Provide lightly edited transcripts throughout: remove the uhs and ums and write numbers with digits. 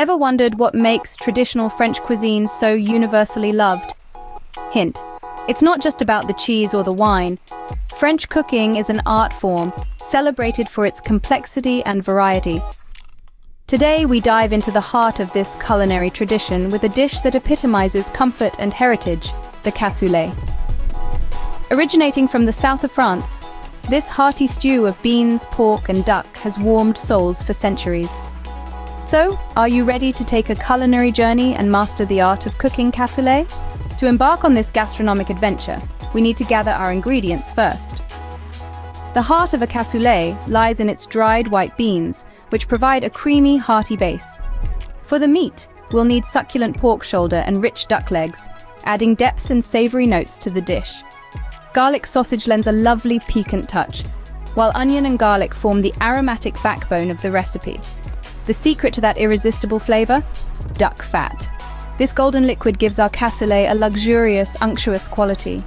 Ever wondered what makes traditional French cuisine so universally loved? Hint: it's not just about the cheese or the wine. French cooking is an art form, celebrated for its complexity and variety. Today we dive into the heart of this culinary tradition with a dish that epitomizes comfort and heritage, the cassoulet. Originating from the south of France, this hearty stew of beans, pork, and duck has warmed souls for centuries. So, are you ready to take a culinary journey and master the art of cooking cassoulet? To embark on this gastronomic adventure, we need to gather our ingredients first. The heart of a cassoulet lies in its dried white beans, which provide a creamy, hearty base. For the meat, we'll need succulent pork shoulder and rich duck legs, adding depth and savory notes to the dish. Garlic sausage lends a lovely piquant touch, while onion and garlic form the aromatic backbone of the recipe. The secret to that irresistible flavor? Duck fat. This golden liquid gives our cassoulet a luxurious, unctuous quality.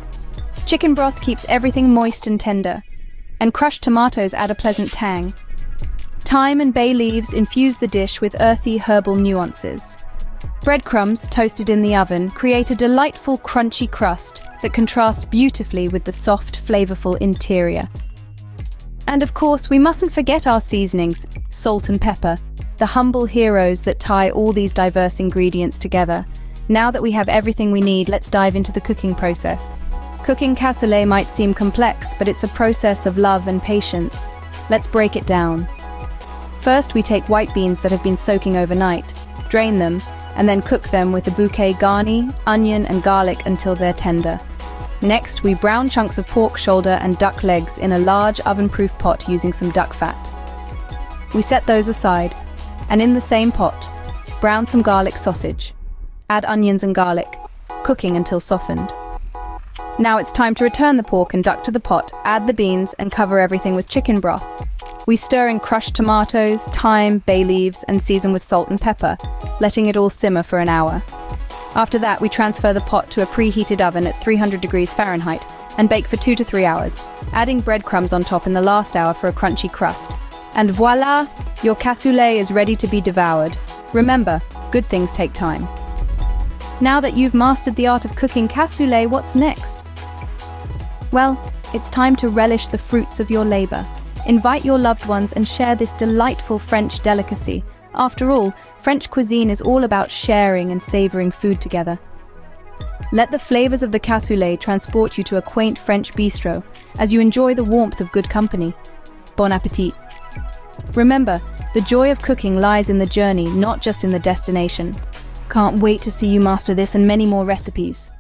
Chicken broth keeps everything moist and tender, and crushed tomatoes add a pleasant tang. Thyme and bay leaves infuse the dish with earthy herbal nuances. Breadcrumbs, toasted in the oven, create a delightful crunchy crust that contrasts beautifully with the soft, flavorful interior. And of course, we mustn't forget our seasonings, salt and pepper, the humble heroes that tie all these diverse ingredients together. Now that we have everything we need, let's dive into the cooking process. Cooking cassoulet might seem complex, but it's a process of love and patience. Let's break it down. First, we take white beans that have been soaking overnight, drain them, and then cook them with a bouquet garni, onion, and garlic until they're tender. Next, we brown chunks of pork shoulder and duck legs in a large oven-proof pot using some duck fat. We set those aside, and in the same pot, brown some garlic sausage. Add onions and garlic, cooking until softened. Now it's time to return the pork and duck to the pot, add the beans, and cover everything with chicken broth. We stir in crushed tomatoes, thyme, bay leaves, and season with salt and pepper, letting it all simmer for an hour. After that, we transfer the pot to a preheated oven at 300 degrees Fahrenheit and bake for 2 to 3 hours, adding breadcrumbs on top in the last hour for a crunchy crust. And voila! Your cassoulet is ready to be devoured. Remember, good things take time. Now that you've mastered the art of cooking cassoulet, what's next? Well, it's time to relish the fruits of your labor. Invite your loved ones and share this delightful French delicacy. After all, French cuisine is all about sharing and savoring food together. Let the flavors of the cassoulet transport you to a quaint French bistro as you enjoy the warmth of good company. Bon appétit! Remember, the joy of cooking lies in the journey, not just in the destination. Can't wait to see you master this and many more recipes.